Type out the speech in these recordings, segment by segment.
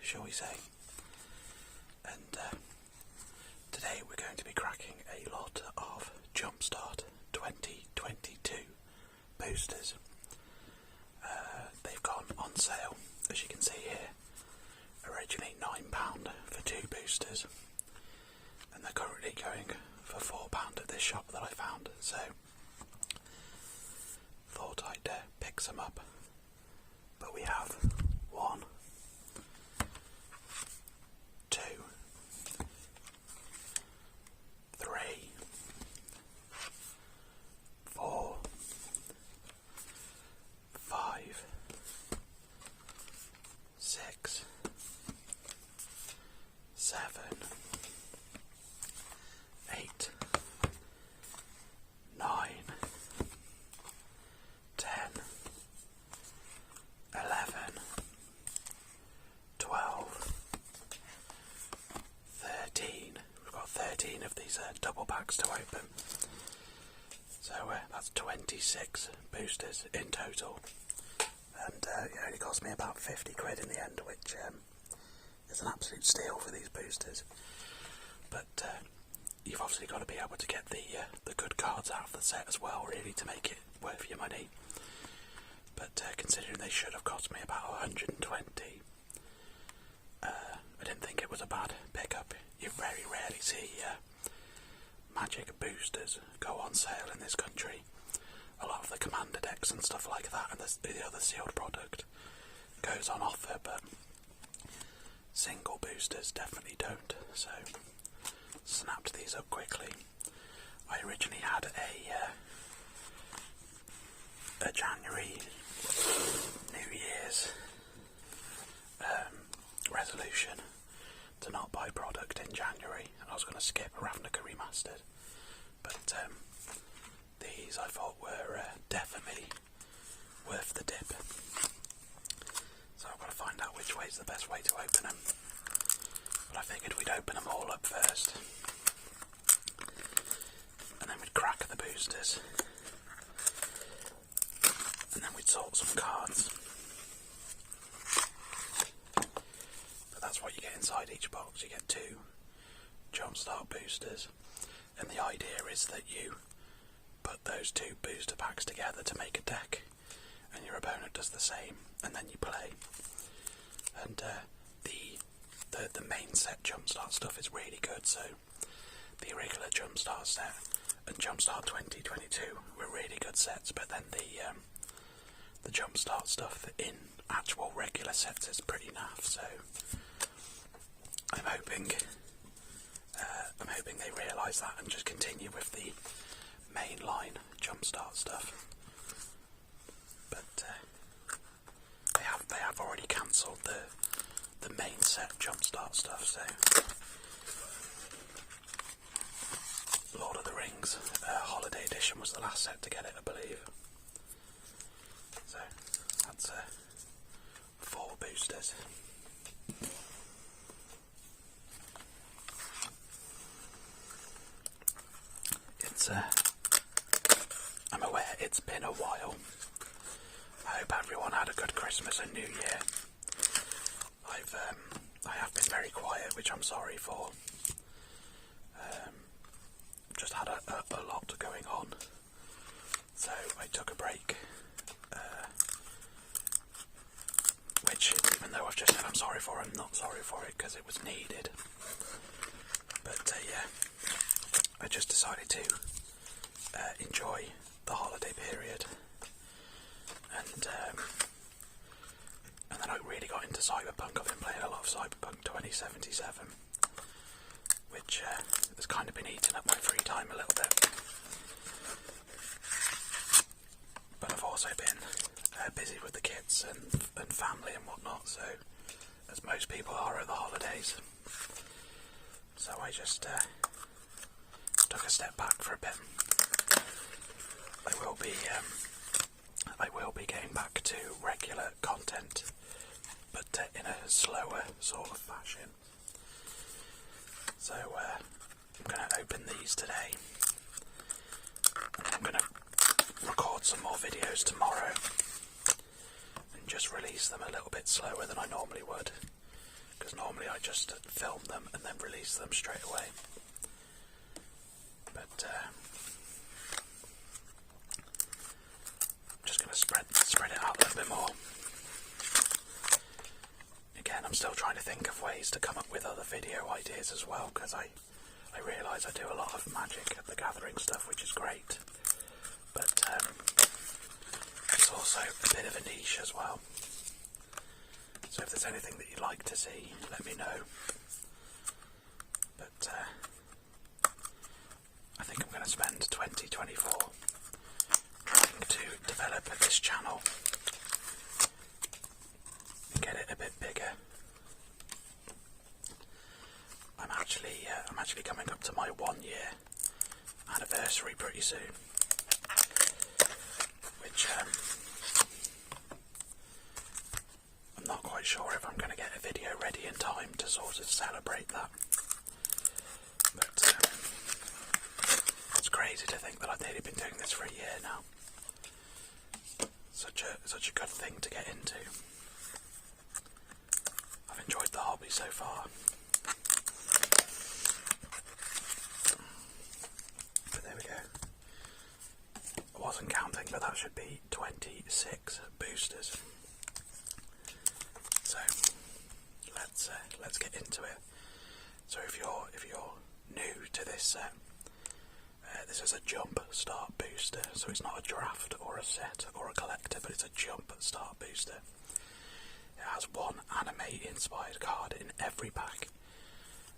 shall we say. And today we're going to be cracking a lot of Jumpstart 2022 boosters. They've gone on sale, as you can see here. Originally £9 for 2 boosters, and they're currently going for £4 at this shop that I found, so thought I'd pick some up. But we have 1, 2, 3, 4, 5, 6, 7, 8, 9, 10, 11, 12, 13. We've got 13 of these double packs to open. So that's 26 boosters in total. And it only cost me about 50 quid in the end, which is an absolute steal for these boosters. But you've obviously got to be able to get the good cards out of the set as well, really, to make it worth your money. But considering they should have cost me about 120, I didn't think it was a bad pickup. You very rarely see magic boosters go on sale in this country. A lot of the commander decks and stuff like that, and the other sealed product goes on offer, but single boosters definitely don't. So snapped these up quickly. I originally had a January New Year's resolution to not buy product in January, and I was going to skip Ravnica Remastered, but these I thought were definitely worth the dip. So I've got to find out which way is the best way to open them. But I figured we'd open them all up first, and then we'd crack the boosters, and then we'd sort some cards. But that's what you get inside each box. You get 2 Jumpstart boosters, and the idea is that you put those 2 booster packs together to make a deck, and your opponent does the same, and then you play. And the main set Jumpstart stuff is really good, so the regular Jumpstart set and Jumpstart 2022 were really good sets, but then the Jumpstart stuff in actual regular sets is pretty naff, so I'm hoping they realise that and just continue with the mainline Jumpstart stuff. But they have already cancelled the main set Jumpstart stuff, so Lord of the Rings Holiday Edition was the last set to get it, I believe. So that's 4 boosters. It's I'm aware it's been a while. I hope everyone had a good Christmas and New Year. I have been very quiet, which I'm sorry for. Just had a lot going on, so I took a break. Which, even though I've just said I'm sorry for, I'm not sorry for it because it was needed. But yeah, I just decided to enjoy the holiday period, and then I really got into Cyberpunk. I've been playing a lot of Cyberpunk 2077, which has kind of been eating up my free time a little bit. But I've also been busy with the kids and family and whatnot, so as most people are at the holidays. So I just took a step back for a bit. I will be getting back to regular content, but in a slower sort of fashion. So I'm going to open these today, and I'm going to record some more videos tomorrow and just release them a little bit slower than I normally would, because normally I just film them and then release them straight away. But I'm just going to spread it out a little bit more. Again, I'm still trying to think of ways to come up with other video ideas as well, because I realise I do a lot of Magic the Gathering stuff, which is great, but it's also a bit of a niche as well. So if there's anything that you'd like to see, let me know. But I think I'm going to spend 2024 trying to develop this channel and get it a bit bigger. I'm actually coming up to my 1 year anniversary pretty soon, which I'm not quite sure if I'm going to get a video ready in time to sort of celebrate that. But it's crazy to think that I've nearly been doing this for a year now. Such a good thing to get into. I've enjoyed the hobby so far. But there we go. I wasn't counting, but that should be 26 boosters. So let's get into it. So if you're new to this set, this is a Jumpstart booster. So it's not a draft or a set or a collector, but it's a Jumpstart booster. It has one anime-inspired card in every pack,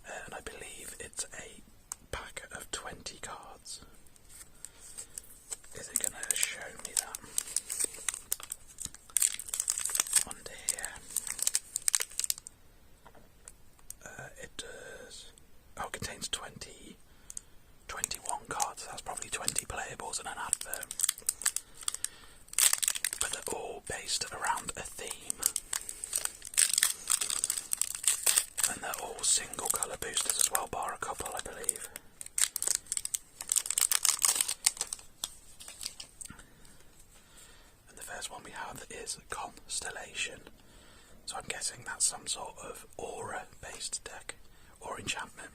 and I believe it's a pack of 20 cards. Is it going to show me that? Under here. It does. Oh, it contains 21 cards. That's probably 20 playables and an advert. But they're all based around a theme. And they're all single colour boosters as well, bar a couple, I believe. And the first one we have is Constellation. So I'm guessing that's some sort of aura-based deck, or enchantment.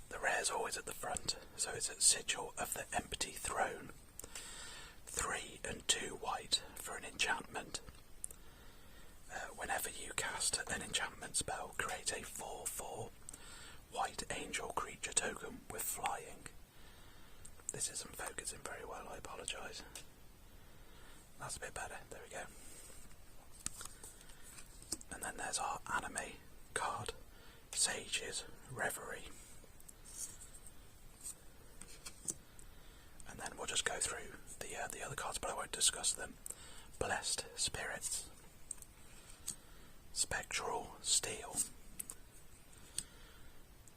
The rare's always at the front, so it's a Sigil of the Empty Throne. 3 and 2 white for an enchantment. Whenever you cast an enchantment spell, create a 4/4 white angel creature token with flying. This isn't focusing very well, I apologise. That's a bit better, there we go. And then there's our anime card, Sage's Reverie. And then we'll just go through the other cards, but I won't discuss them. Blessed Spirits, Spectral Steel,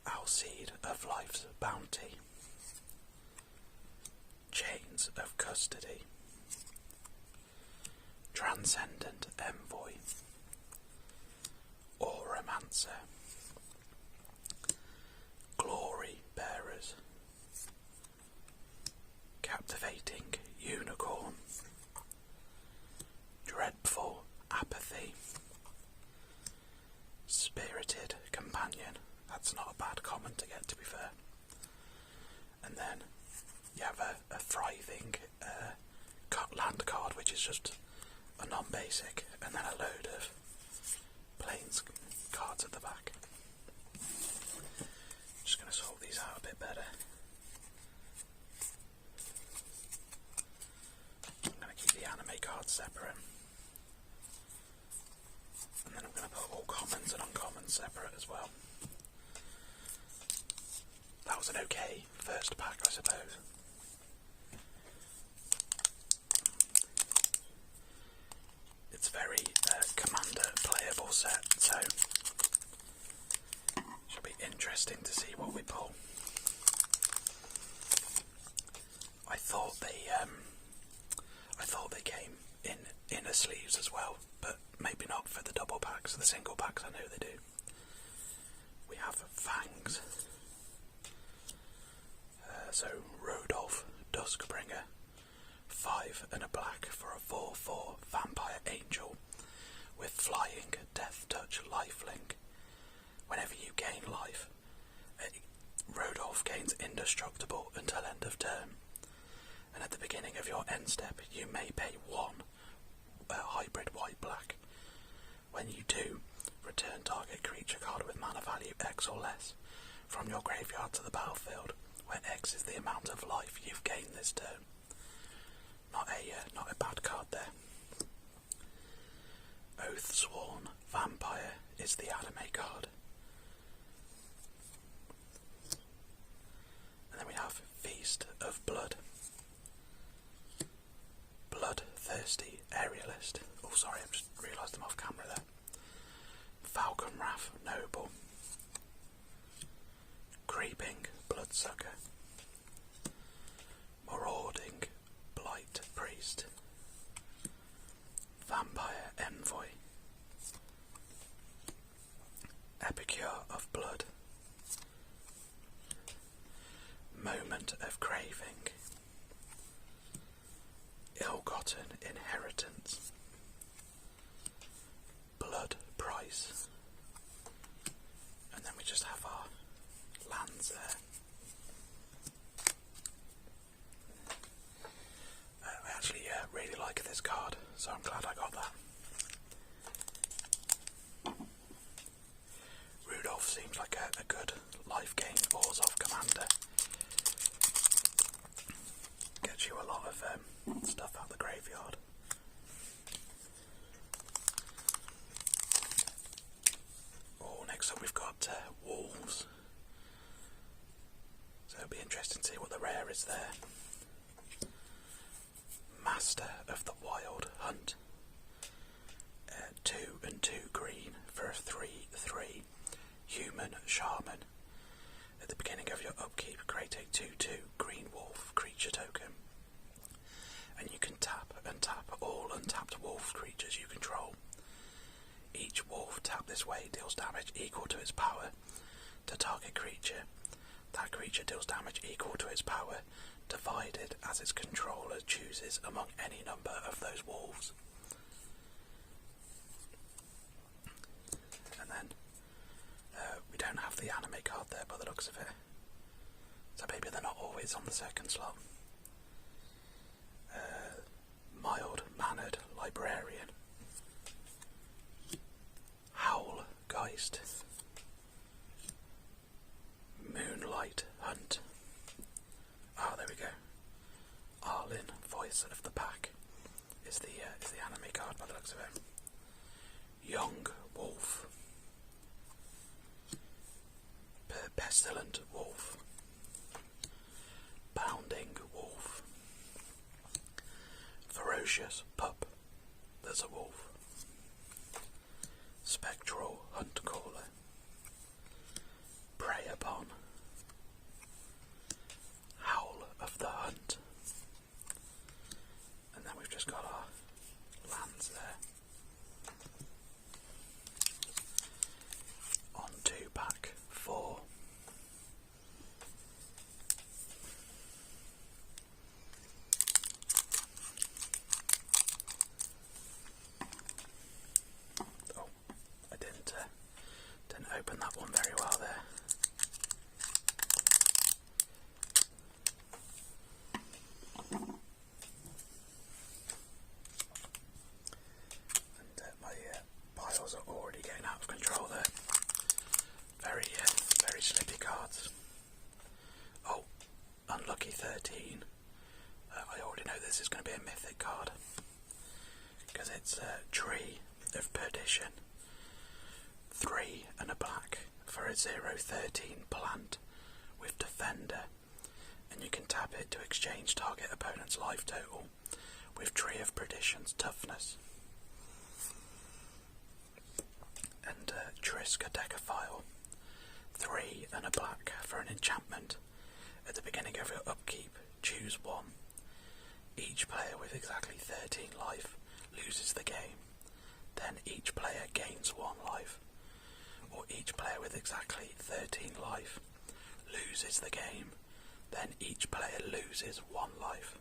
Alseed of Life's Bounty, Chains of Custody, Transcendent Envoy, Auramancer, Glory Bearers, Captivating Unicorn, Dreadful Apathy, Spirited Companion. That's not a bad common to get, to be fair. And then you have a thriving land card, which is just a non-basic, and then a load of plains cards at the back. Just going to sort these out a bit better. I'm going to keep the anime cards separate. And then I'm going to put all commons and uncommons separate as well. That was an okay first pack, I suppose. It's very commander playable set, so should be interesting to see what we pull. I thought they came in inner sleeves as well, but maybe not for the double packs. The single packs I know they do. We have Fangs. So Rodolph Duskbringer, 5 and a black for a 4/4 vampire angel with flying death remains indestructible until end of turn, and at the beginning of your end step you may pay 1 hybrid white-black. When you do, return target creature card with mana value X or less from your graveyard to the battlefield, where X is the amount of life you've gained this turn. Not a bad card there. Oathsworn Vampire is the anime card. And then we have Feast of Blood. Bloodthirsty Aerialist. Oh, sorry, I just realised I'm off camera there. Falcon Wrath Noble. Creeping Bloodsucker. Marauding Blight Priest. Vampire Envoy. Epicure of Blood. Moment of Craving. Ill-Gotten Inheritance. Blood Price. And then we just have our lands there. I actually really like this card, so I'm glad I got that. Rudolph seems like a good life gain Orzhov commander. Gets you a lot of stuff out the graveyard. Oh, next up we've got Wolves. So it'll be interesting to see what the rare is there. Master of the Wild Hunt. 2 and 2 green for a 3/3 human shaman. At the beginning of your upkeep, create a 2/2 green wolf creature token. And you can tap and tap all untapped wolf creatures you control. Each wolf tapped this way deals damage equal to its power to target creature. That creature deals damage equal to its power, divided as its controller chooses among any number of those wolves. And then we don't have the anime card there by the looks of it, so maybe they're not always on the second slot. Mild-mannered Librarian. Howl Geist. Moonlight Hunt. Ah, there we go. Arlin, Voice of the Pack, is the anime card by the looks of it. Young Wolf. Pestilent Wolf. Bounding Wolf. Ferocious Pup. There's a wolf. Spectral Hunt Caller. Prey Upon. Howl of the Hunt. And then we've just got our lands there. On to pack 4. Oh, I didn't open that one very well there. My piles are already getting out of control there. Very slippy cards. Oh, Unlucky 13. I already know this is going to be a mythic card, because it's Tree of Perdition. 3 and a black for a 0/13 plant with Defender, and you can tap it to exchange target opponent's life total with Tree of Perdition's toughness. And Triska Decaphile. 3 and a black for an enchantment. At the beginning of your upkeep, choose 1. Each player with exactly 13 life loses the game. Then each player gains 1 life. Or each player with exactly 13 life loses the game. Then each player loses 1 life.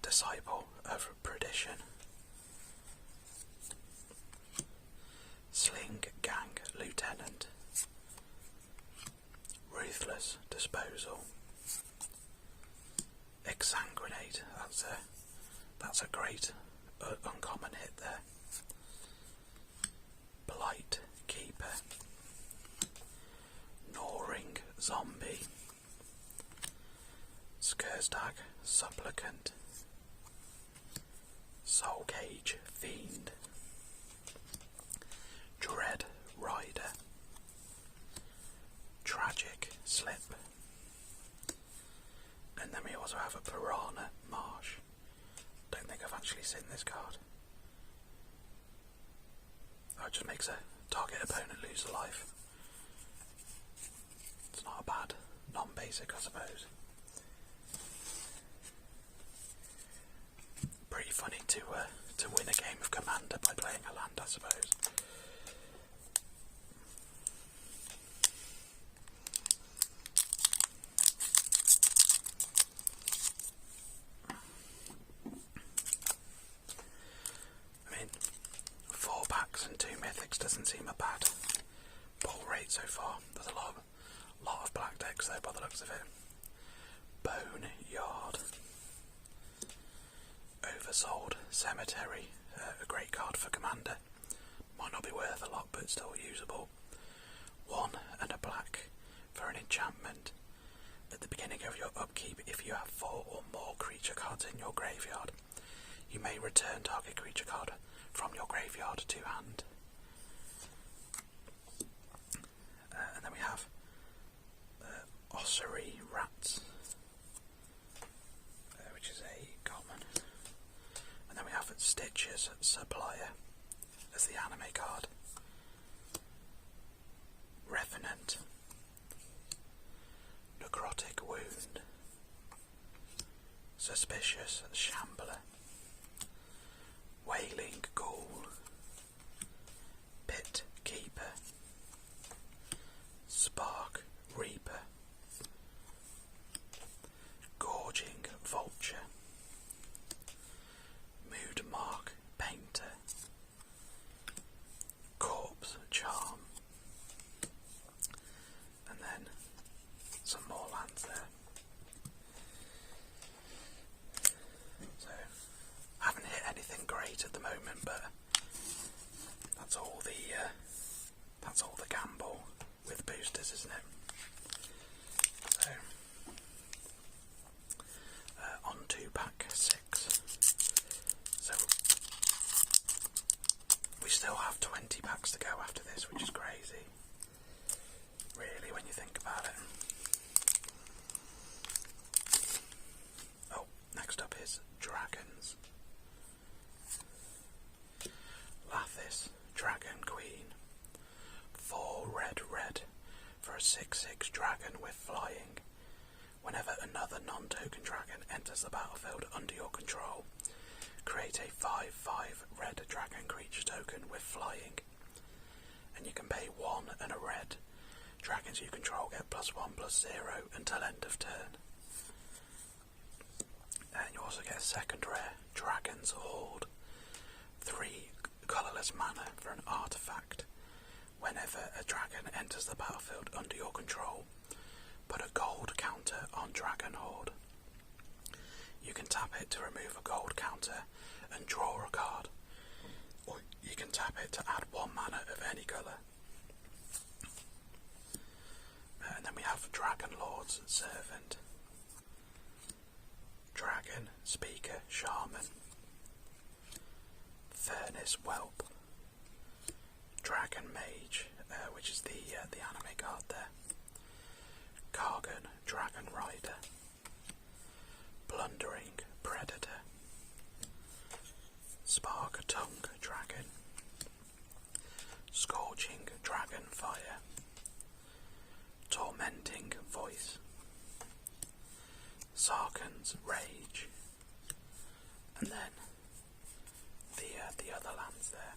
Disciple of Perdition. Sling Gang Lieutenant. disposal. Exsanguinate, that's a great uncommon hit there. Blight Keeper. Gnawing Zombie. Skurstag Supplicant. Soul Cage Fiend. Dread Rider. Tragic Slip. And then we also have a Piranha Marsh. Don't think I've actually seen this card. Oh, it just makes a target opponent lose a life. It's not a bad non-basic, I suppose. Pretty funny to win a game of Commander by playing a land, I suppose. I mean, 4 packs and 2 mythics doesn't seem a bad pull rate so far. There's a lot of black decks though by the looks of it. Bone Yard. Oversold Cemetery, a great card for Commander. Might not be worth a lot, but still usable. 1 and a black for an enchantment. At the beginning of your upkeep, if you have 4 or more creature cards in your graveyard, you may return target creature card from your graveyard to hand. And then we have Ossuary Rats, which is a common. And then we have Stitches Supplier as the anime card. Revenant. Necrotic Wound. Suspicious Shambler. Wailing Ghoul. Pit Keeper. Spark Reaper. Gorging Vulture. Mood Mark Painter. Corpse Charm. And then some more lands there. So, haven't hit anything great at the moment, but that's all the gamble with boosters, isn't it? So, on to pack 6. So, we still have 20 packs to go after this, which is crazy. Really, when you think about it. Oh, next up is Dragons. Lathis, Dragon Queen. 4 red for a 6/6 dragon with flying. Whenever another non-token dragon enters the battlefield under your control, create a 5/5 red dragon creature token with flying. And you can pay 1 and a red. Dragons you control get +1/+0 until end of turn. And you also get a second rare, Dragon's Horde. 3 colourless mana for an artifact. Whenever a dragon enters the battlefield under your control, put a gold counter on Dragon Horde. You can tap it to remove a gold counter and draw a card, or you can tap it to add 1 mana of any colour. And then we have Dragon Lord's Servant. Dragon Speaker Shaman. Furnace Whelp. Dragon Mage, which is the anime card there. Kargan Dragon Rider. Plundering Predator. Spark Tongue Dragon. Scorching Dragon Fire. Tormenting Voice. Sarkhan's Rage. And then the other lands there.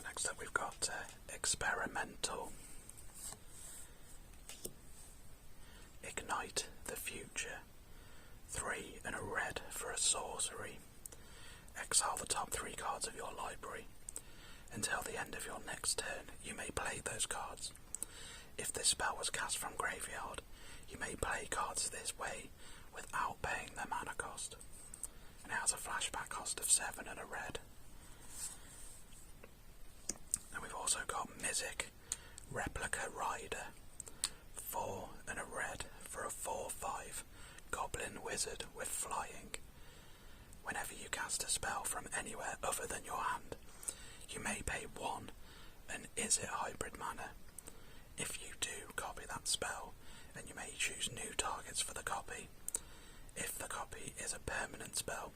Next up we've got Experimental Elemental. Ignite the Future. 3 and a red for a sorcery. Exile the top 3 cards of your library. Until the end of your next turn, you may play those cards. If this spell was cast from graveyard, you may play cards this way without paying their mana cost. And it has a flashback cost of 7 and a red. And we've also got Mizik, Replica Rider. 4 and a red for a 4/5 Goblin Wizard with flying. Whenever you cast a spell from anywhere other than your hand, you may pay 1 and is it hybrid mana. If you do, copy that spell, and you may choose new targets for the copy. If the copy is a permanent spell,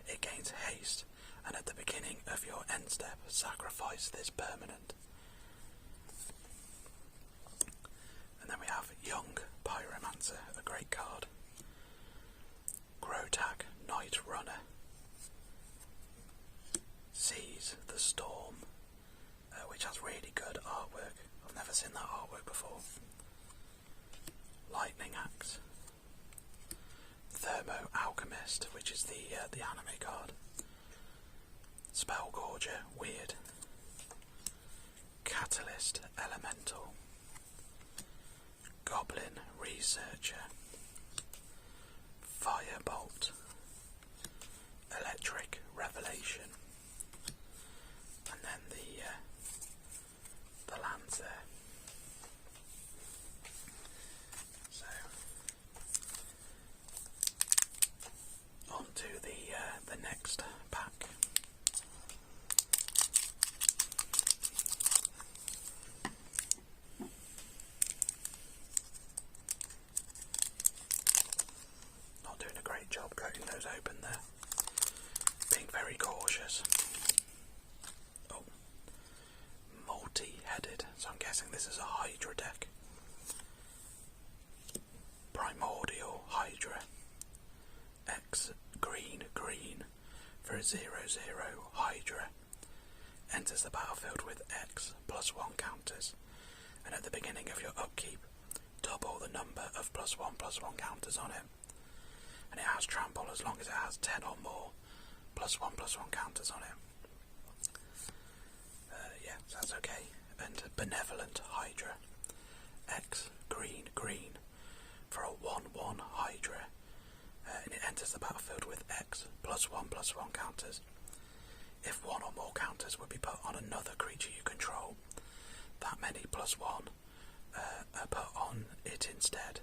it gains haste, and at the beginning of your end step, sacrifice this permanent. And then we have Young Pyromancer, a great card. Grotag, Night Runner. Seize the Storm, which has really good artwork. I've never seen that artwork before. Lightning Axe. Thermo Alchemist, which is the anime card. Spellgorger, weird. Catalyst, Elemental. Goblin Researcher. Firebolt. Electric Revelation. And then the lands there. So on to the next pack. Not doing a great job cutting those open there. Being very cautious. Oh. Multi-headed, so I'm guessing this is a Hydra deck. Primordial Hydra. X green for a 0/0 Hydra. Enters the battlefield with X +1 counters, and at the beginning of your upkeep, double the number of +1/+1 counters on it. And it has trample as long as it has 10 or more +1/+1 counters on it. Yeah, so that's okay. And Benevolent Hydra. X green for a 1/1 Hydra. And it enters the battlefield with X +1/+1 counters. If 1 or more counters would be put on another creature you control, that many +1 are put on it instead.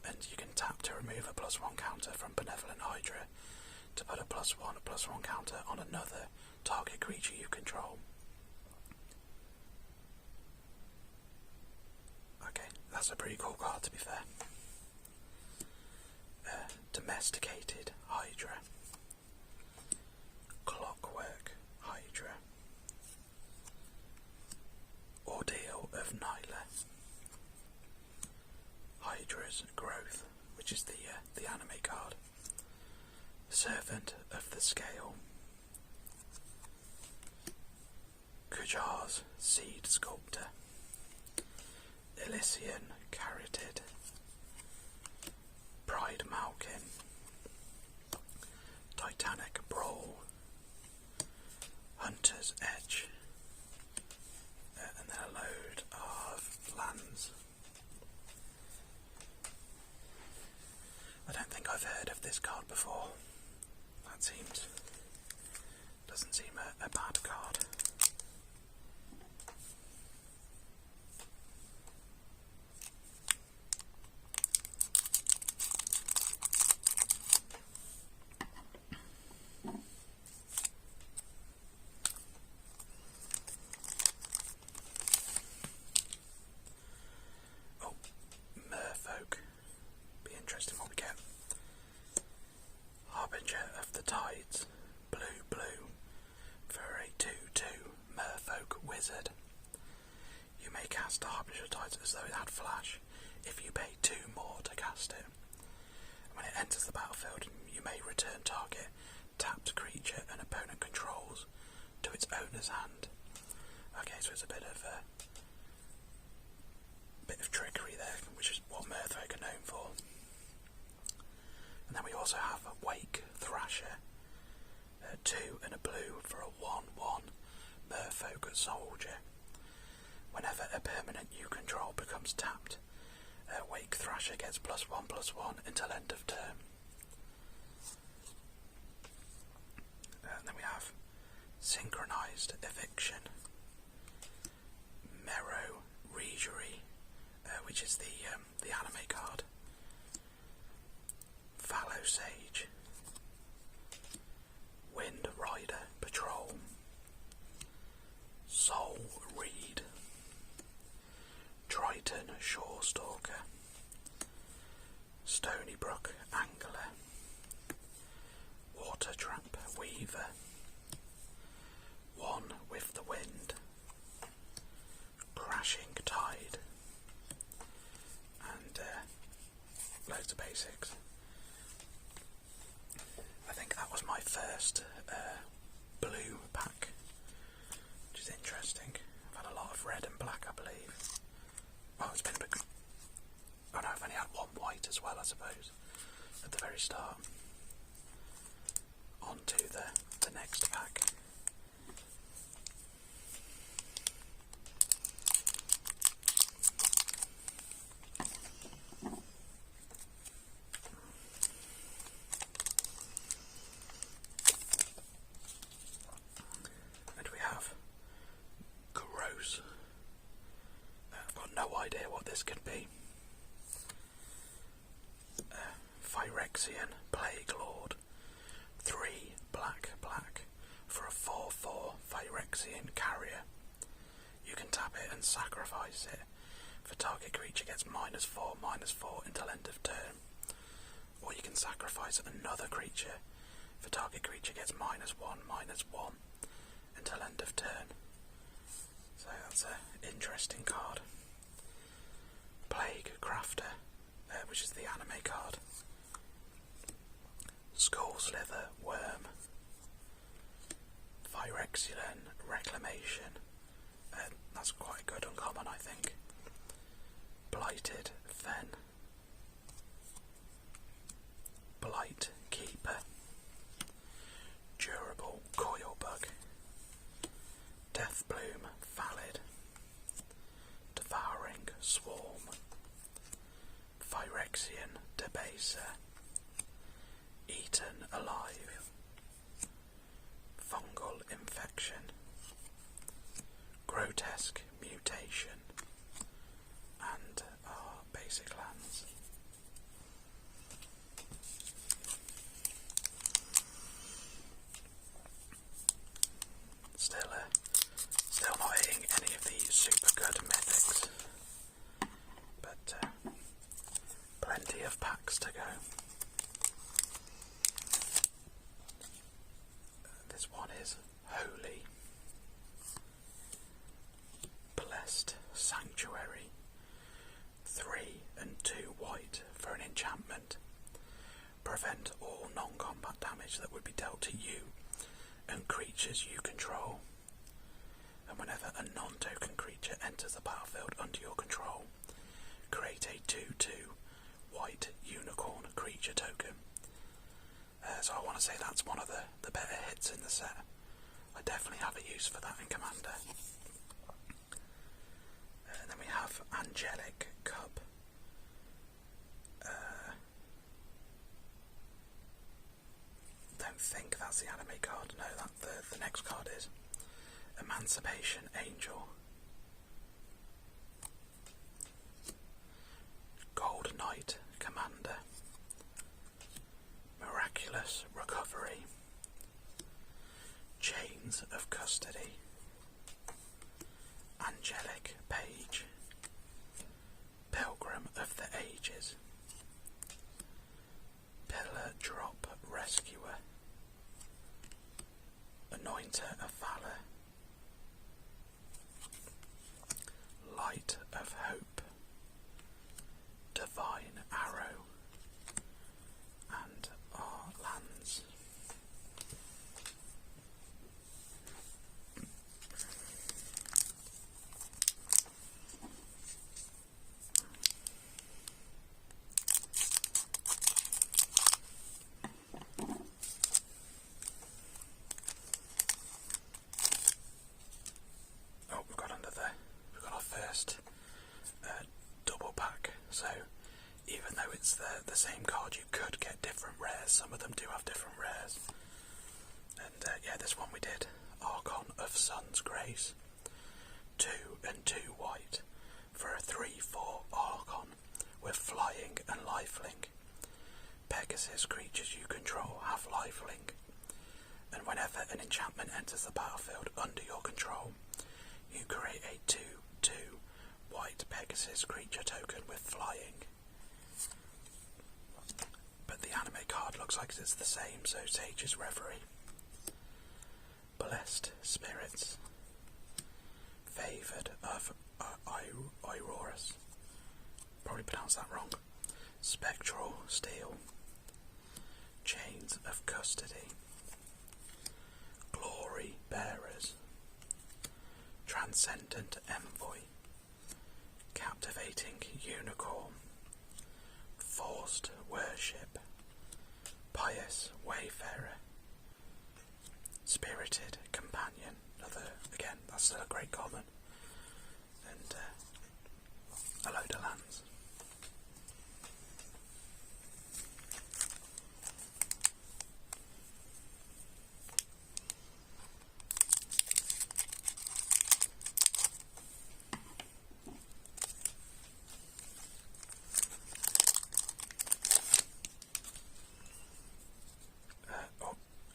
And you can tap to remove a +1 counter from Benevolent Hydra to put a +1/+1 counter on another target creature you control. Okay, that's a pretty cool card to be fair. Domesticated Hydra. Clockwork Hydra. Ordeal of Nyla. Hydra's Growth, which is the anime card. Servant of the Scale. Kujar's Seed Sculptor. Elysian Carotid. Pride Malkin. Titanic Brawl. Hunter's Edge. And then a load of lands. I don't think I've heard of this card before. That doesn't seem a bad card. Oh, Merfolk. Be interesting what we get. Harbinger of the Tides, blue for a 2/2 Merfolk Wizard. You may cast Harbinger of the Tides as though it had flash if you pay 2 more to cast it. When it enters the battlefield, you may return target tapped creature an opponent controls to its owner's hand. Okay, so it's a bit of trickery there, which is what Merfolk are known for. And then we also have a Wake Thrasher, 2 and a blue for a 1/1 Merfolk soldier. Whenever a permanent you control becomes tapped, Wake Thrasher gets +1/+1 until end of turn. And then we have Synchronized Eviction, Mero Regery, which is the anime card, Fallow Sage, Wind Rider Patrol, Soul Reed, Triton Shore Stalker, Stony Brook Angler, Water Trap Weaver, One with the Wind, Crashing Tide, and loads of basics. I think that was my first blue pack, which is interesting. I've had a lot of red and black, I believe. Oh, it's been a bit... Oh no, I've only had one white as well, I suppose, at the very start. On to the next pack. And we have Gross. I've got no idea what this could be. Phyrexian Plaguelord, 3 black for a 4/4 Phyrexian carrier. You can tap it and sacrifice it. For target creature gets -4/-4 until end of turn. Or you can sacrifice another creature. For target creature gets -1/-1 until end of turn. So that's an interesting card. Plague Crafter, which is the anime card. Skull Slither Worm, Phyrexian Reclamation, that's quite good uncommon, I think. Blighted Fen, Blight Keeper, Durable Coilbug, Deathbloom Valid, Devouring Swarm, Phyrexian Debaser, Eaten Alive, Fungal Infection, Grotesque Mutation, and our basic lands. Still not hitting any of the super good mythics, but plenty of packs to go. This one is Holy, Blessed Sanctuary, 3 and 2 white for an enchantment. Prevent all non-combat damage that would be dealt to you and creatures you control. And whenever a non-token creature enters the battlefield under your control, create a 2/2 white unicorn creature token. So I want to say that's one of the better hits in the set. I definitely have a use for that in Commander. Then we have Angelic Cup. Don't think that's the anime card. No, that the next card is. Emancipation Angel. Gold Knight Commander. Miraculous Recovery, Chains of Custody, Angelic Page, Pilgrim of the Ages, Pillar Drop Rescuer, Anointer of Valor, Light of Hope, Divine Arrow, and our lands. them do have different rares. And yeah, this one we did Archon of Sun's Grace. 2 and 2 white for a 3/4 Archon with flying and lifelink. Pegasus creatures you control have lifelink, and whenever an enchantment enters the battlefield under your control, you create a 2/2 white Pegasus creature token with flying. But the anime card looks like it's the same, so Sage's Reverie. Blessed Spirits. Favoured of Iroras. Probably pronounced that wrong. Spectral Steel. Chains of Custody. Glory Bearers. Transcendent Envoy. Captivating Unicorn. Forced Worship. Pious Wayfarer. Spirited Companion. Again, that's still a great common. And a load of lands.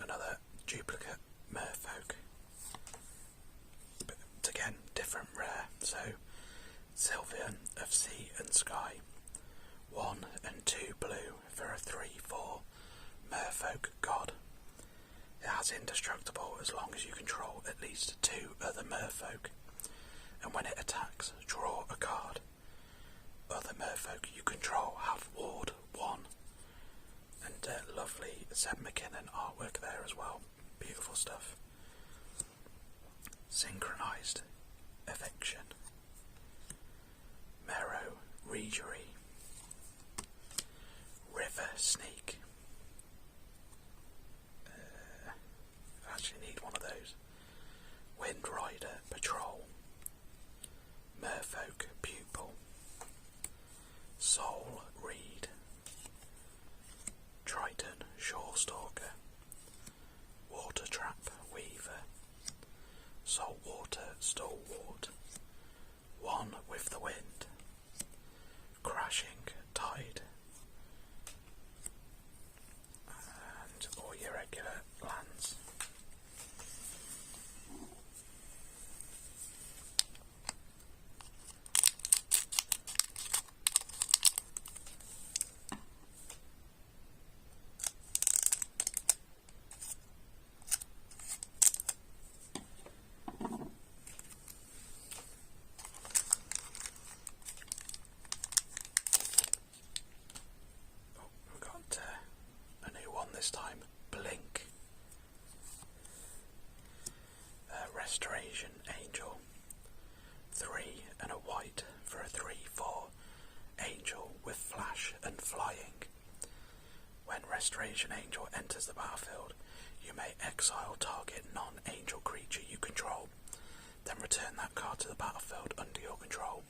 Another duplicate Merfolk. But again, different rare. So, Sylvian of Sea and Sky. 1 and 2 blue for a 3/4 Merfolk God. It has indestructible as long as you control at least 2 other Merfolk. And when it attacks, draw a card. Other Merfolk you control have Ward 1. And lovely Seb McKinnon artwork there as well. Beautiful stuff. Synchronized Eviction. Merrow Regery. River Sneak. I actually need one of those. Wind Rider Patrol. Merfolk Pupil. Soul Reed. Triton Shorestalker. Water Trap Weaver. Saltwater Stalwart. One with the Wind. Crashing Tide. And all your regular lands. This time, Blink. Restoration Angel. 3 and a white for a 3/4 Angel with flash and flying. When Restoration Angel enters the battlefield, you may exile target non-angel creature you control, then return that card to the battlefield under your control.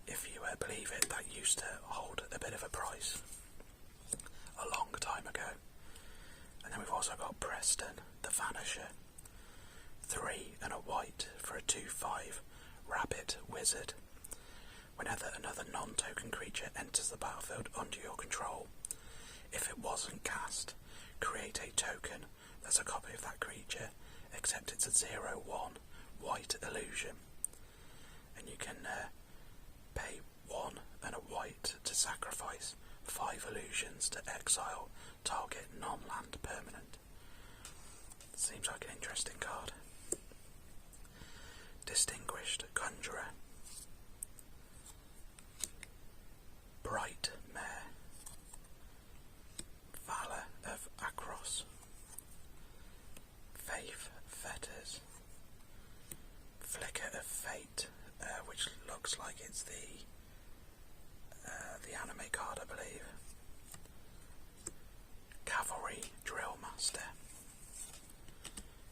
If you believe it, that used to hold a bit of a price a long time ago. And then we've also got Preston, the Vanisher. 3 and a white for a 2/5 Rabbit Wizard. Whenever another non-token creature enters the battlefield under your control, if it wasn't cast, create a token that's a copy of that creature, except it's a 0/1 white illusion. And you can pay 1 and a white to sacrifice 5 illusions to exile target non-land permanent. Seems like an interesting card. Distinguished Conjurer. Bright Mare. Valor of Akros. Faith Fetters. Flicker of Fate, which looks like it's the anime card, I believe. Cavalry Drill Master.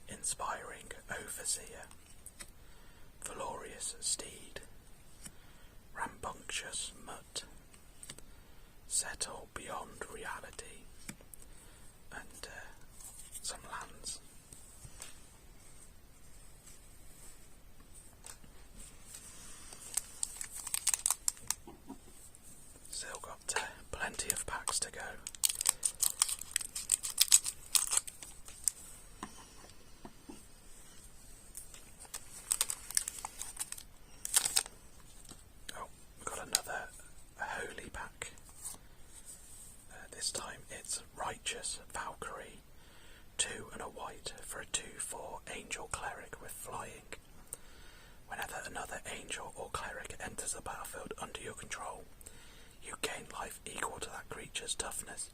Inspiring Overseer. Valorious Steed. Rambunctious Mutt. Settle Beyond Reality. ferocious Valkyrie, 2 and a white for a 2/4 angel cleric with flying. Whenever another angel or cleric enters the battlefield under your control, you gain life equal to that creature's toughness.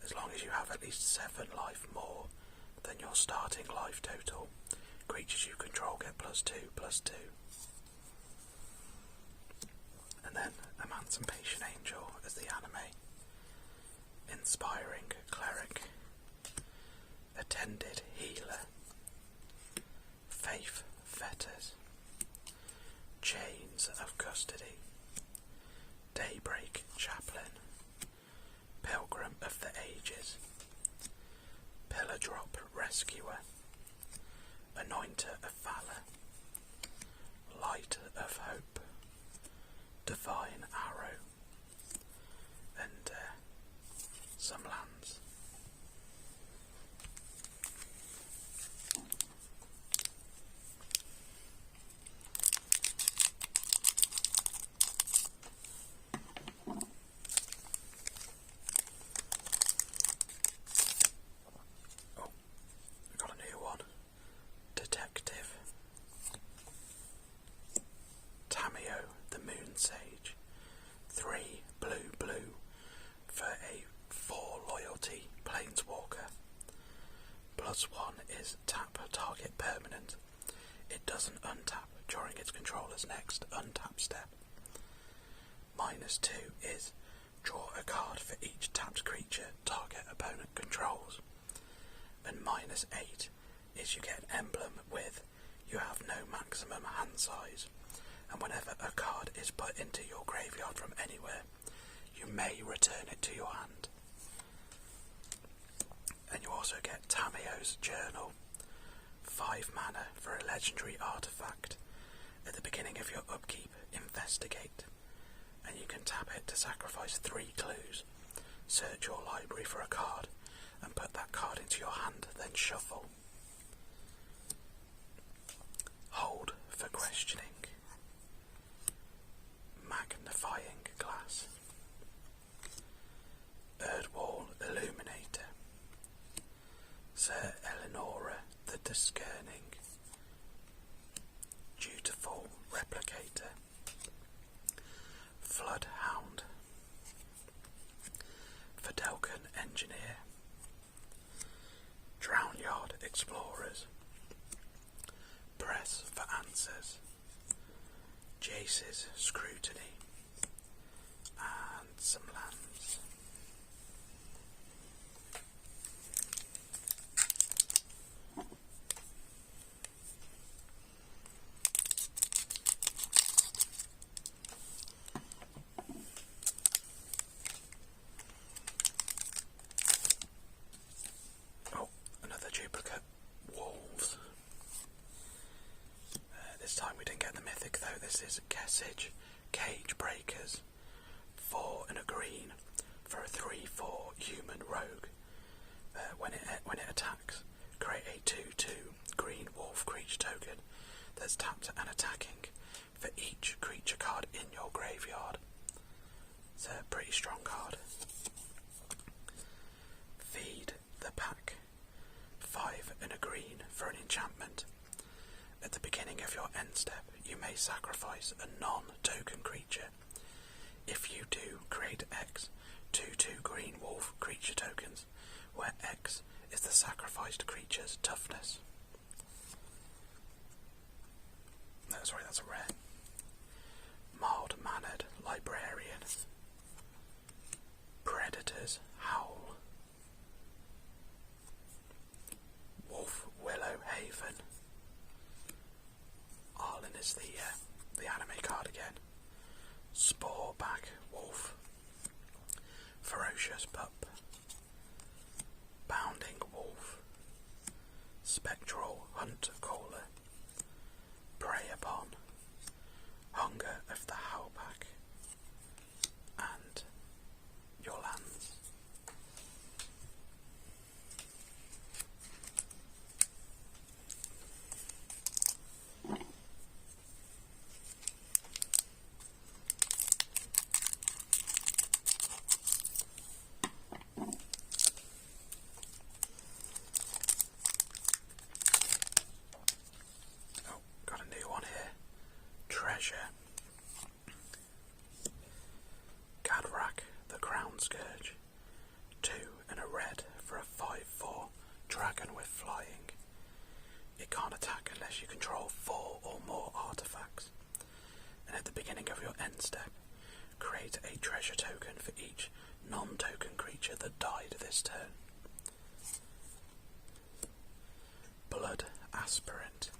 As long as you have at least 7 life more than your starting life total, creatures you control get +2/+2. And then Emancipation Angel as the anime. Inspiring Cleric. Attended Healer. Faith Fetters. Chains of Custody. Daybreak Chaplain. Pilgrim of the Ages. Pillar Drop Rescuer. Anointer of Valor. Light of Hope. Divine Arrow. And some lands. Oh, we got a new one. Detective. Tamamo, the Moon Sage. 3 blue for a 4 loyalty planeswalker. +1 is tap target permanent. It doesn't untap during its controller's next untap step. -2 is draw a card for each tapped creature target opponent controls. And -8 is you get an emblem with you have no maximum hand size, and whenever a card is put into your graveyard from anywhere, you may return it to your hand. And you also get Tamamo's Journal. 5 mana for a legendary artifact. At the beginning of your upkeep, investigate. And you can tap it to sacrifice 3 clues. Search your library for a card and put that card into your hand, then shuffle. Hold for questioning. Magnifying Glass. Erdwall Illuminator. Sir Eleonora the Discerning. Dutiful Replicator. Floodhound. Fidelkan Engineer. Drownyard Explorers. Press for Answers. Jace's Scrutiny. And some lands. Oh, another duplicate. Wolves. This time we didn't get the mythic though. This is Kessage Cage Breakers. 4 and a green for a 3/4 human rogue. When it attacks, create a 2/2 green wolf creature token that's tapped and attacking for each creature card in your graveyard. It's a pretty strong card. Feed the Pack. 5 and a green for an enchantment. At the beginning of your end step, you may sacrifice a non-token creature. If you do, create X 2/2 green wolf creature tokens, where X is the sacrificed creature's toughness. No, sorry, that's a rare. Mild-mannered Librarian. Predator's Howl. Wolf Willow Haven. Arlen is the anime card again. Sporeback Wolf. Ferocious Pup. Bounding Wolf. Spectral Hunt Caller. Prey Upon. Hunger of the Howlpack. And your lands. Generate a treasure token for each non-token creature that died this turn. Blood Aspirant,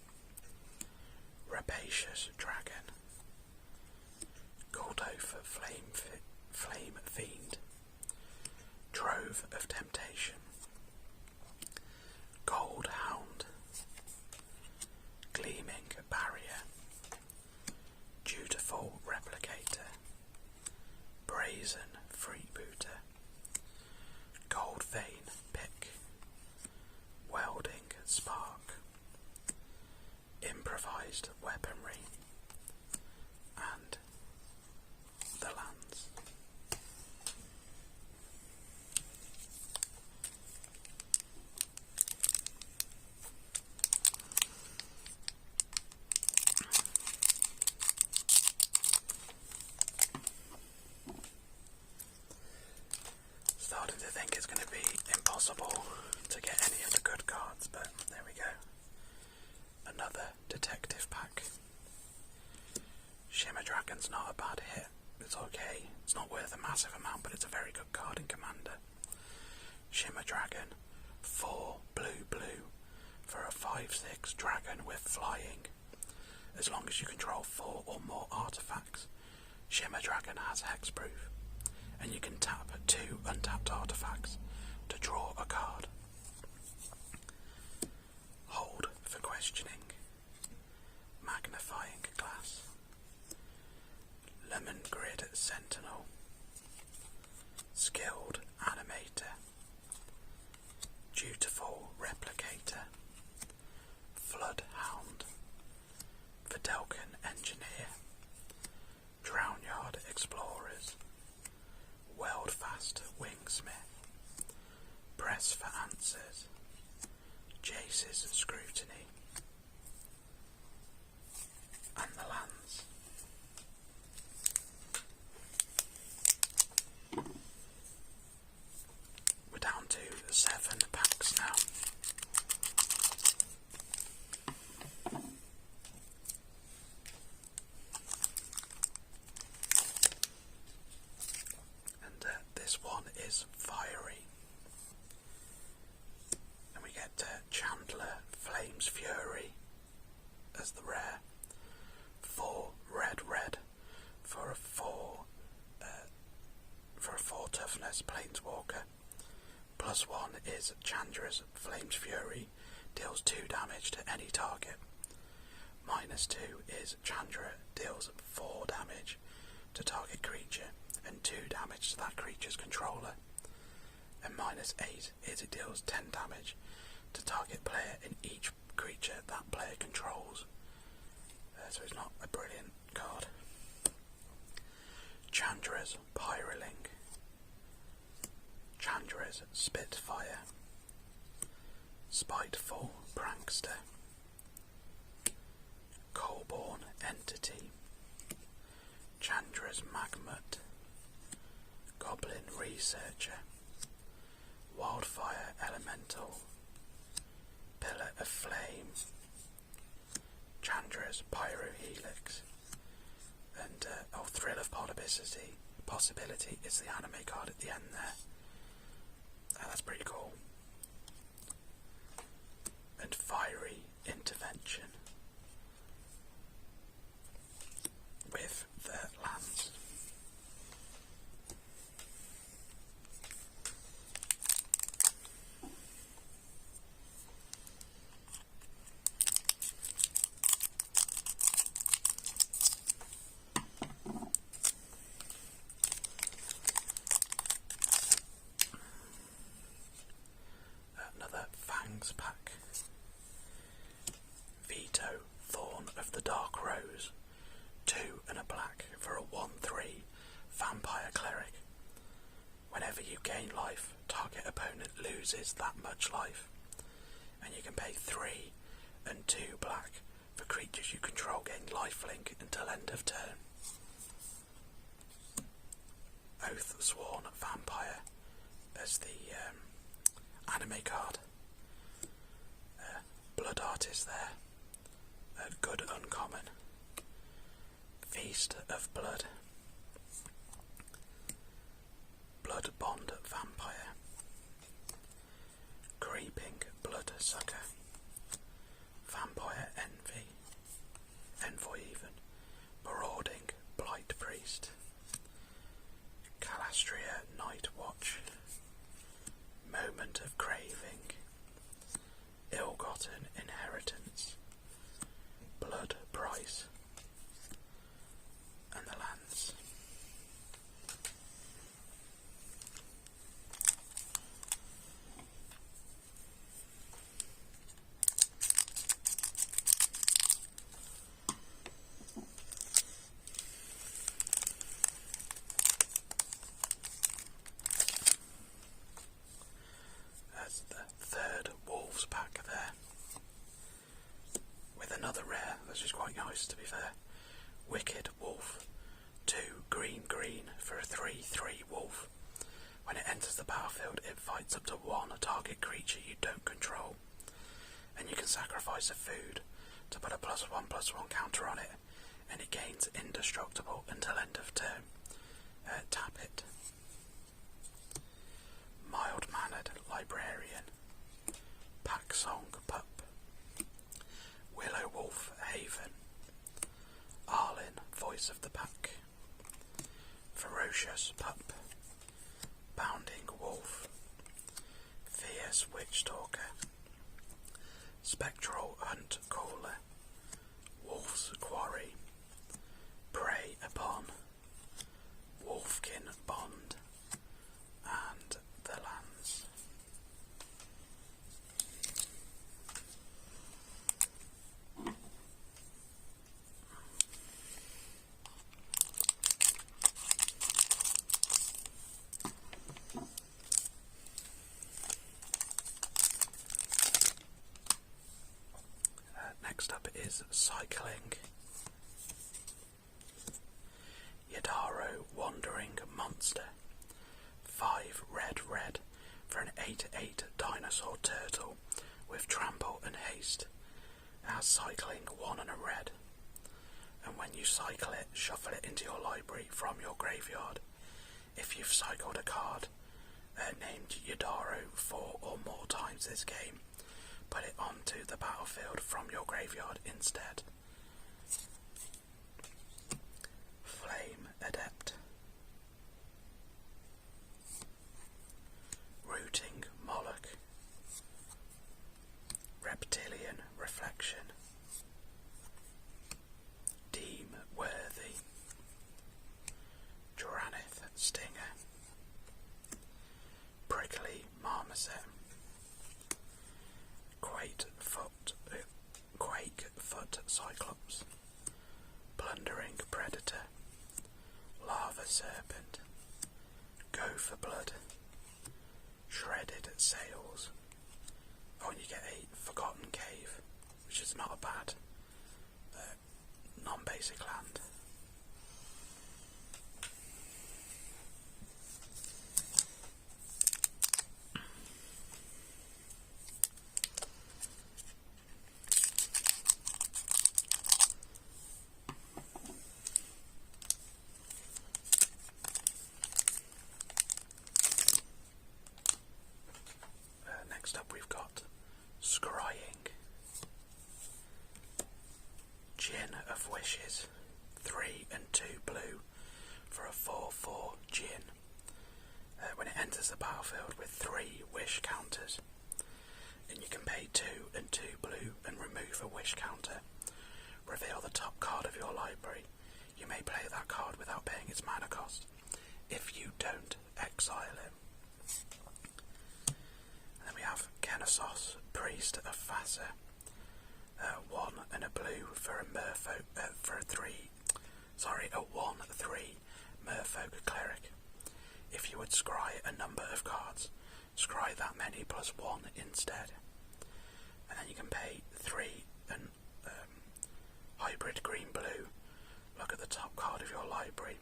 Rapacious Dragon, Goldofa Flame Fiend, Trove of Temptation, Gold Hound, Gleaming Barrier, Dutiful Replicator, Brazen Freebooter, Gold Vein Pick, Welding Spark, Improvised Weaponry, and the lands. Starting to think it's going to be impossible to get any of the good cards, but there we go. Another detective pack. Shimmer Dragon's not a bad hit. It's okay. It's not worth a massive amount, but it's a very good card in Commander. Shimmer Dragon, 4 blue for a 5/6 dragon with flying. As long as you control 4 or more artifacts, Shimmer Dragon has hexproof, and you can tap 2 untapped artifacts to draw a card. Hold for questioning. Magnifying Glass, Lemon Grid Sentinel, Skilled Animator, Dutiful Replicator, Floodhound, Videlcan Engineer, Drownyard Explorers, Weldfast Wingsmith, Press for Answers, Jace's Scrutiny, and the lands. We're down to 7 packs now. And this one is Fiery. And we get Chandler Flames Fury as the rare. 4 red for a 4 toughness Planeswalker. +1 is Chandra's Flames Fury, deals 2 damage to any target. -2 is Chandra, deals 4 damage to target creature and 2 damage to that creature's controller. And -8 is it deals 10 damage to target player in each creature that player controls. So it's not a brilliant card. Chandra's Pyroling, Chandra's Spitfire, Spiteful Prankster, Coalborn Entity, Chandra's Magmut, Goblin Researcher, Wildfire Elemental, Pillar of Flame, Chandra's Pyrohelix, and Thrill of Possibility is the anime card at the end there. That's pretty cool. And Fiery Intervention with the lands. Pack. Veto, Thorn of the Dark Rose, 2 and a black for a 1/3 Vampire Cleric. Whenever you gain life, target opponent loses that much life. And you can pay 3 and 2 black for creatures you control gain lifelink until end of turn. Oath Sworn Vampire as the anime card. Blood Artist there. A good uncommon. Feast of Blood. Gaping Bloodsucker, Vampire Envoy even, Marauding Blight Priest, Calastria Night Watch, Moment of Craving, Ill-Gotten Inheritance, Blood Price, and the lands. That's the third Wolves pack there, with another rare, which is quite nice to be fair. Wicked Wolf, 2 green for a 3/3 wolf. When it enters the battlefield, it fights up to 1 target creature you don't control, and you can sacrifice a food to put a +1/+1 counter on it, and it gains indestructible until end of turn. Tap it. Mild-mannered Librarian, Pack Song Pup, Willow Wolf Haven, Arlen Voice of the Pack, Ferocious Pup, Bounding Wolf, Fierce Witchstalker, Spectral Hunt Caller, Wolf's Quarry, Prey Upon, Wolfkin Bond, and the lands. Next up is Cycling. Yidaro Wandering Monster, 5 red for an 8/8 dinosaur turtle with trample and haste. It has cycling 1 and a red, and when you cycle it, shuffle it into your library from your graveyard. If you've cycled a card named Yidaro 4 or more times this game, put it onto the battlefield from your graveyard instead. Flame Adept, Rooting Moloch, Reptilian Reflection, Deem Worthy, Dranith Stinger, Prickly Marmoset, Quakefoot Cyclops, Plundering Predator, Lava Serpent, Go for Blood, Shredded Sails. Oh, and you get a Forgotten Cave, which is not a bad non-basic land. Next up we've got Scrying. Gin of Wishes, 3 and 2 blue for a 4/4 gin. When it enters the battlefield with 3 wish counters, and you can pay 2 and 2 blue and remove a wish counter. Reveal the top card of your library. You may play that card without paying its mana cost. If you don't, exile it. And then we have Kennesos, Priest of Fassa, 1 and a blue for a Merfolk, a 1/3 Merfolk Cleric. If you would scry a number of cards, scry that many +1 instead. And then you can pay 3 and hybrid green-blue. Look at the top card of your library.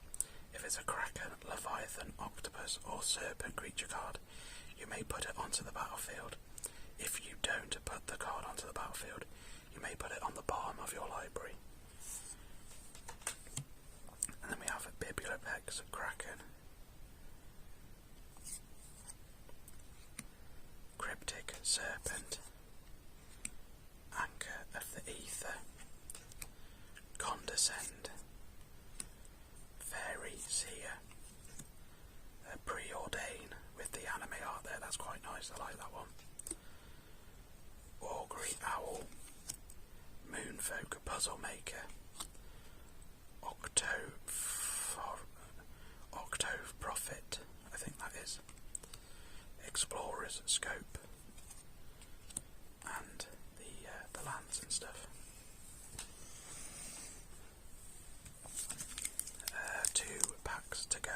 If it's a Kraken, Leviathan, Octopus or Serpent creature card, you may put it onto the battlefield. If you don't put the card onto the battlefield, you may put it on the bottom of your library. And then we have Bibliopex Kraken, Arctic Serpent, Anchor of the Ether, Condescend, Fairy Seer, Preordain with the anime art there, that's quite nice, I like that one. Augury Owl, Moonfolk Puzzle Maker, Octove Prophet, I think that is, Explorer's Scope, and the lands and stuff. 2 packs to go.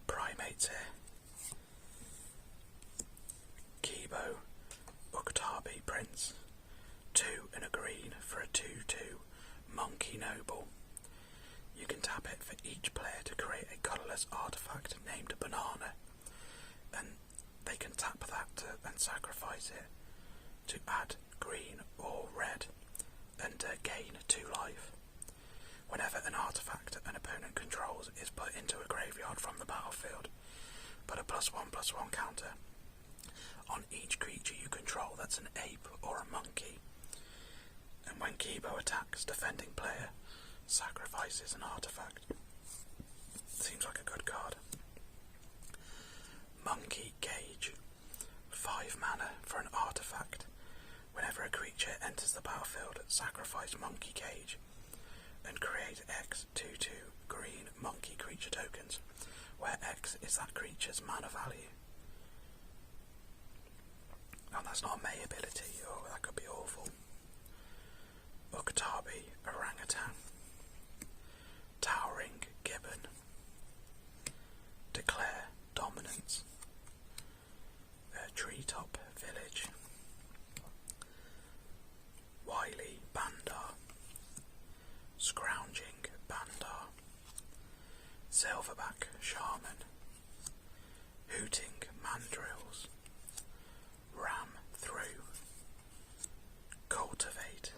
Primates here. Kibo, Uktabi Prince, 2 and a green for a 2/2 Monkey Noble. You can tap it for each player to create a colourless artifact named Banana, and they can tap that and sacrifice it to add green or red and gain 2 life. Whenever an artifact an opponent controls is put into a graveyard from the battlefield, put a +1/+1 counter on each creature you control that's an ape or a monkey. And when Kibo attacks, defending player sacrifices an artifact. Seems like a good card. Monkey Cage, 5 mana for an artifact. Whenever a creature enters the battlefield, sacrifice Monkey Cage and create X 2/2 green monkey creature tokens, where X is that creature's mana value. And that's not a May ability, oh that could be awful. Uktabi Orangutan, Towering Gibbon, Declare Dominance, Treetop Village, Wily Bandar, Scrounging Bandar, Silverback Shaman, Hooting Mandrills, Ram Through, Cultivate,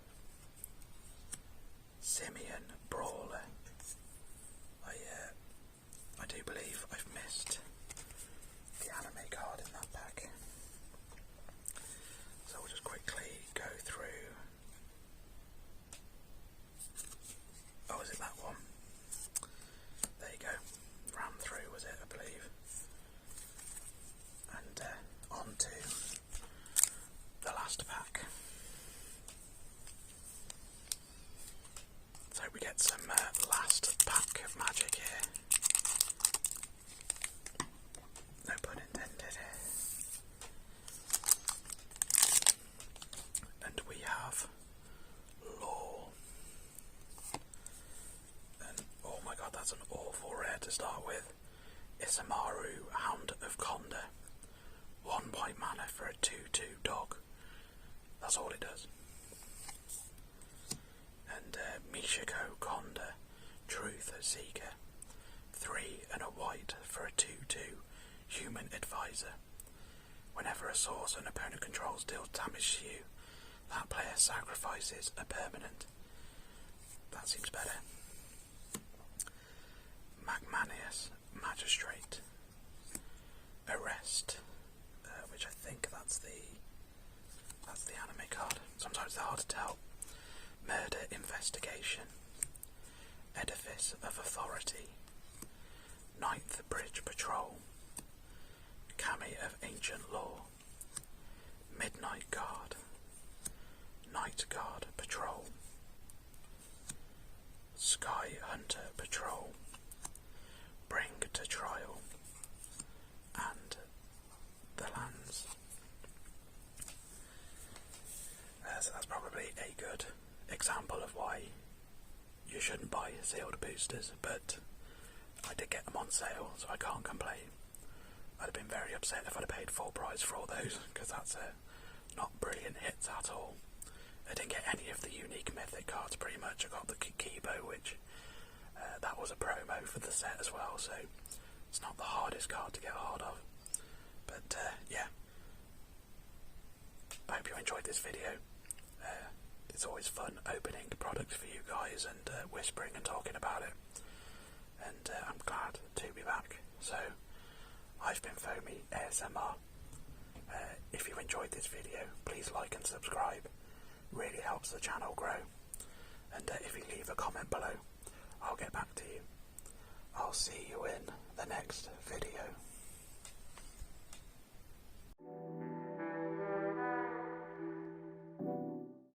Simian Brawler. I do believe I've missed the anime card in that pack. So we'll just quickly go through. Oh, is it that one? There you go. Ram Through was it, I believe. And on to the last pack. So we get some last pack of magic here. No pun intended. And we have Law. And oh my god, that's an awful rare to start with. Isamaru, Hound of Conda. 1 white mana for a 2/2 dog. That's all it does. And Mishiko Conda, Truth Seeker. 3 and a white for a 2/2 Human Advisor. Whenever a source an opponent controls deals damage to you, that player sacrifices a permanent. That seems better. Magmanius Magistrate. Arrest, which I think that's the anime card. Sometimes they're hard to tell. Murder Investigation. Edifice of Authority. 9th Bridge Patrol. Kami of Ancient Law. Midnight Guard. Night Guard Patrol. Sky Hunter Patrol. Bring to Trial. And the lands. So that's probably a good example of why you shouldn't buy sealed boosters, but I did get them on sale, so I can't complain. I'd have been very upset if I'd have paid full price for all those, because that's not brilliant hits at all. I didn't get any of the unique mythic cards pretty much. I got the Kibo, which that was a promo for the set as well, so it's not the hardest card to get hold of. But yeah, enjoyed this video. It's always fun opening products for you guys and whispering and talking about it. And I'm glad to be back. So, I've been Foamy ASMR. If you enjoyed this video, please like and subscribe. Really helps the channel grow. And if you leave a comment below, I'll get back to you. I'll see you in the next video.